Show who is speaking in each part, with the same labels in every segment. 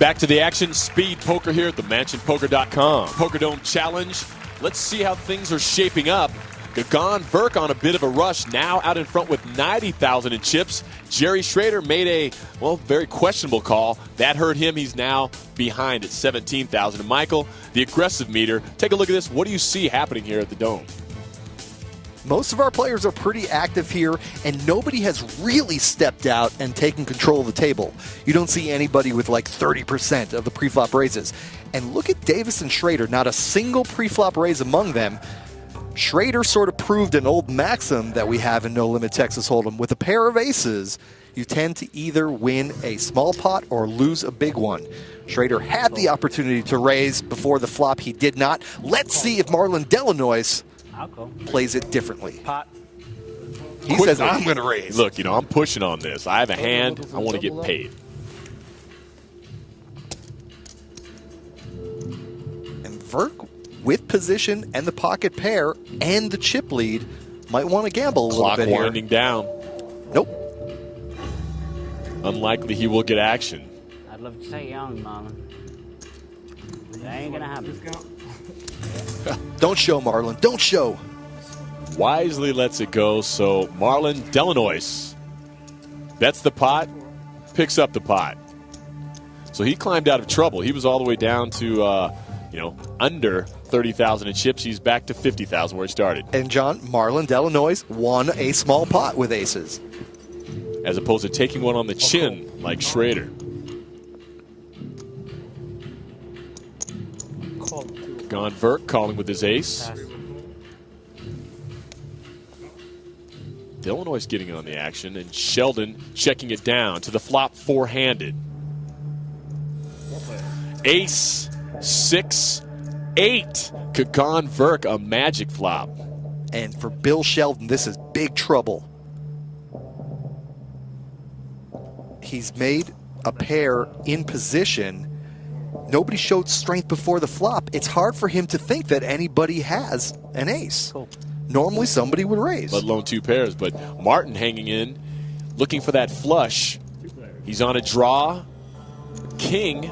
Speaker 1: Back to the action, Speed Poker here at themansionpoker.com. PokerDome Challenge. Let's see how things are shaping up. Gagan Verk on a bit of a rush, now out in front with 90,000 in chips. Jerry Schrader made a, very questionable call. That hurt him. He's now behind at 17,000. And Michael, the aggressive meter, take a look at this. What do you see happening here at the Dome?
Speaker 2: Most of our players are pretty active here, and nobody has really stepped out and taken control of the table. You don't see anybody with like 30% of the preflop raises. And look at Davis and Schrader, not a single preflop raise among them. Schrader sort of proved an old maxim that we have in No Limit Texas Hold'em. With a pair of aces, you tend to either win a small pot or lose a big one. Schrader had the opportunity to raise before the flop. He did not. Let's see if Marlon Delanois plays it differently. He says, I'm going to raise.
Speaker 1: Look, I'm pushing on this. I have a hand. I want to get paid.
Speaker 2: And Verk, with position and the pocket pair and the chip lead, might want to gamble a little bit here.
Speaker 1: Clock winding down.
Speaker 2: Nope.
Speaker 1: Unlikely he will get action.
Speaker 3: I'd love to say young, Marlon. That ain't going to happen.
Speaker 2: Don't show, Marlon. Don't show.
Speaker 1: Wisely lets it go, so Marlon Delanois bets the pot, picks up the pot. So he climbed out of trouble. He was all the way down to, under 30,000 in chips. He's back to 50,000 where he started.
Speaker 2: And John, Marlon Delanois won a small pot with aces,
Speaker 1: as opposed to taking one on the chin like Schrader. Gagan Verk calling with his ace. Delanois getting on the action, and Sheldon checking it down to the flop four-handed. Ace, 6, 8. Gagan Verk, a magic flop.
Speaker 2: and for Bill Sheldon, this is big trouble. He's made a pair in position. Nobody showed strength before the flop. It's hard for him to think that anybody has an ace.
Speaker 3: Cool.
Speaker 2: Normally somebody would raise.
Speaker 1: Let alone two pairs, but Martin hanging in, looking for that flush. He's on a draw. King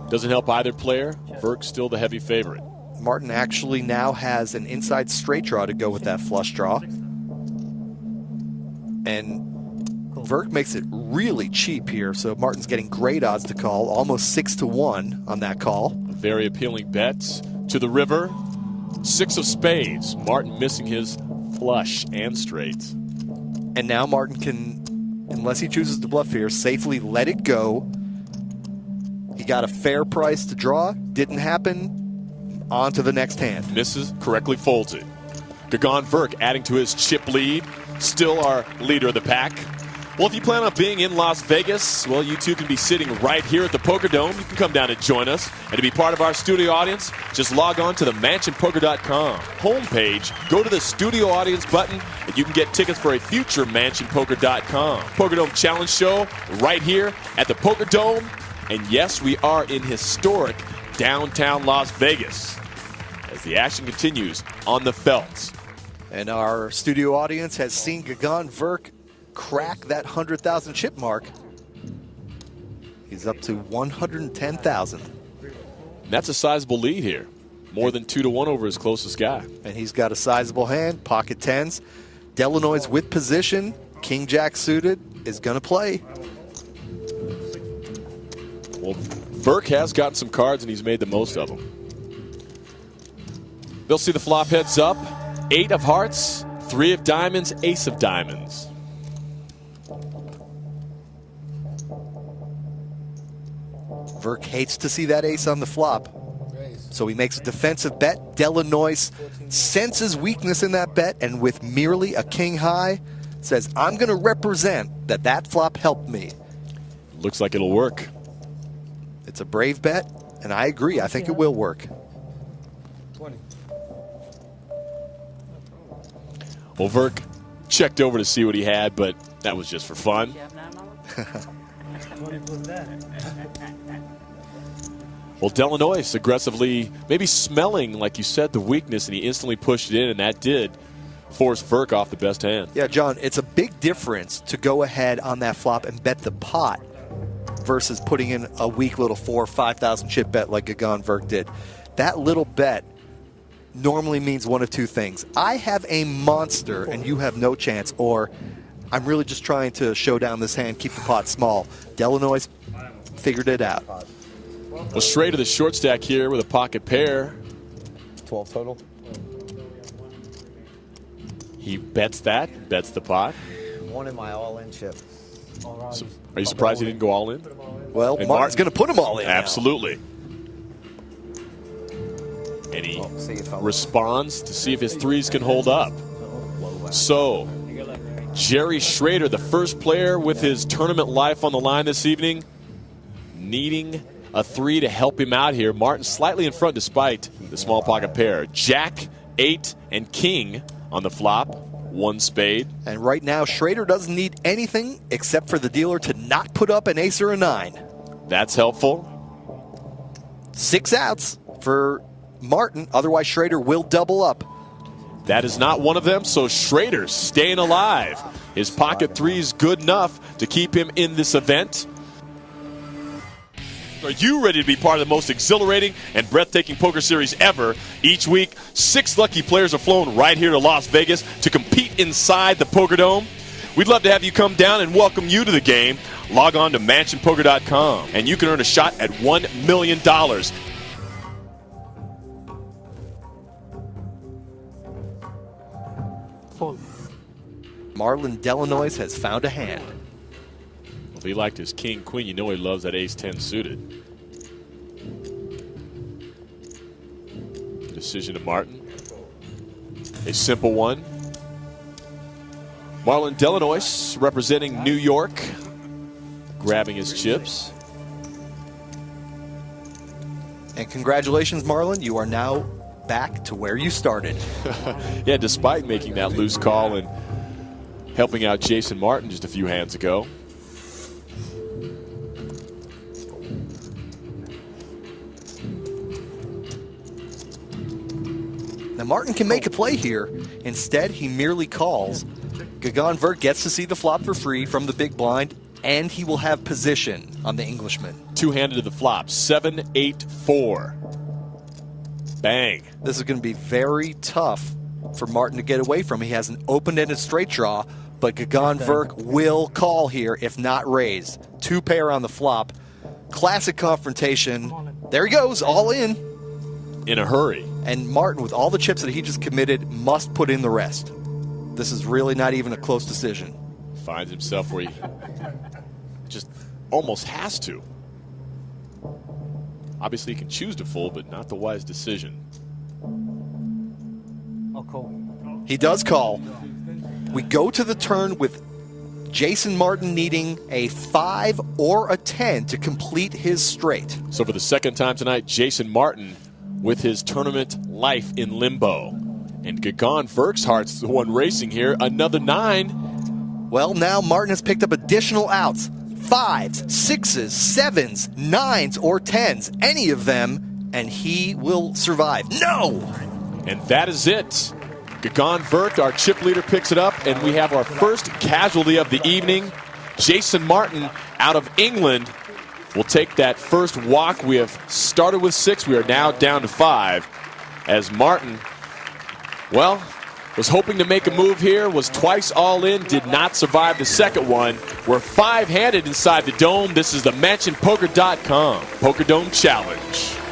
Speaker 1: doesn't help either player. Verk's still the heavy favorite.
Speaker 2: Martin actually now has an inside straight draw to go with that flush draw. And Verk makes it really cheap here, so Martin's getting great odds to call, almost 6-1 on that call.
Speaker 1: Very appealing bets to the river. 6 of spades. Martin missing his flush and straights.
Speaker 2: And now Martin can, unless he chooses to bluff here, safely let it go. He got a fair price to draw. Didn't happen. On to the next hand.
Speaker 1: Misses, correctly folds it. Gagan Verk adding to his chip lead. Still our leader of the pack. Well, if you plan on being in Las Vegas, well, you too can be sitting right here at the Poker Dome. You can come down and join us. And to be part of our studio audience, just log on to the mansionpoker.com homepage. Go to the studio audience button, and you can get tickets for a future mansionpoker.com Poker Dome Challenge show right here at the Poker Dome. And yes, we are in historic downtown Las Vegas as the action continues on the Felts.
Speaker 2: And our studio audience has seen Gagan Verk crack that 100,000 chip mark. He's up to 110,000.
Speaker 1: That's a sizable lead here. More than 2-1 over his closest guy.
Speaker 2: And he's got a sizable hand, pocket tens. Delanois with position, king jack suited, is going to play.
Speaker 1: Well, Verk has gotten some cards, and he's made the most of them. They'll see the flop heads up. 8 of hearts, 3 of diamonds, ace of diamonds.
Speaker 2: Verk hates to see that ace on the flop. So he makes a defensive bet. Delanois senses weakness in that bet, and with merely a king high, says, I'm going to represent that flop helped me.
Speaker 1: Looks like it'll work.
Speaker 2: It's a brave bet, and I agree. I think it will work.
Speaker 4: 20.
Speaker 1: Well, Verk checked over to see what he had, but that was just for fun.
Speaker 4: 20 plus that.
Speaker 1: Well, Delanois aggressively, maybe smelling, like you said, the weakness, and he instantly pushed it in, and that did force Verk off the best hand.
Speaker 2: Yeah, John, it's a big difference to go ahead on that flop and bet the pot versus putting in a weak little 4,000 or 5,000 chip bet like Gagan Verk did. That little bet normally means one of two things. I have a monster and you have no chance, or I'm really just trying to show down this hand, keep the pot small. Delanois figured it out.
Speaker 1: Well, Schrader, the short stack here with a pocket pair.
Speaker 5: 12 total.
Speaker 1: He bets that, bets the pot.
Speaker 5: One in my all-in chip.
Speaker 1: So, are you surprised he didn't go all in?
Speaker 2: Well,
Speaker 1: And
Speaker 2: Martin's going to put them all in now.
Speaker 1: Absolutely. And he responds to see if his threes can hold up. So, Jerry Schrader, the first player with his tournament life on the line this evening, needing a three to help him out here. Martin slightly in front despite the small pocket pair. Jack, 8, and King on the flop. 1 spade.
Speaker 2: And right now, Schrader doesn't need anything except for the dealer to not put up an ace or a 9.
Speaker 1: That's helpful.
Speaker 2: 6 outs for Martin. Otherwise, Schrader will double up.
Speaker 1: That is not one of them, so Schrader's staying alive. His pocket three is good enough to keep him in this event. Are you ready to be part of the most exhilarating and breathtaking poker series ever? Each week, 6 lucky players are flown right here to Las Vegas to compete inside the Pokerdome. We'd love to have you come down and welcome you to the game. Log on to mansionpoker.com and you can earn a shot at $1 million.
Speaker 2: Marlon Delanois has found a hand.
Speaker 1: If he liked his king, queen, you know he loves that ace-10 suited. Decision to Martin. A simple one. Marlon Delanois representing New York, grabbing his chips.
Speaker 2: And congratulations, Marlon. You are now back to where you started.
Speaker 1: Yeah, despite making that loose call and helping out Jason Martin just a few hands ago.
Speaker 2: Now Martin can make a play here. Instead, he merely calls. Gagan Verk gets to see the flop for free from the big blind, and he will have position on the Englishman.
Speaker 1: Two-handed to the flop, 7-8-4. Bang.
Speaker 2: This is going to be very tough for Martin to get away from. He has an open-ended straight draw, but Gagan Verk will call here if not raised. 2 pair on the flop. Classic confrontation. There he goes, all in.
Speaker 1: In a hurry.
Speaker 2: And Martin, with all the chips that he just committed, must put in the rest. This is really not even a close decision.
Speaker 1: Finds himself where he just almost has to. Obviously, he can choose to fold, but not the wise decision.
Speaker 3: Oh, cool.
Speaker 2: He does call. We go to the turn with Jason Martin needing a 5 or a 10 to complete his straight.
Speaker 1: So for the second time tonight, Jason Martin with his tournament life in limbo. And Gagan Verk's heart's the one racing here. Another 9.
Speaker 2: Well, now Martin has picked up additional outs. 5s, 6s, 7s, 9s, or 10s. Any of them, and he will survive. No!
Speaker 1: And that is it. Gagan Verk, our chip leader, picks it up, and we have our first casualty of the evening. Jason Martin out of England will take that first walk. We have started with 6. We are now down to 5. As Martin, well, was hoping to make a move here, was twice all in, did not survive the second one. We're 5-handed inside the dome. This is the MansionPoker.com Pokerdome Challenge.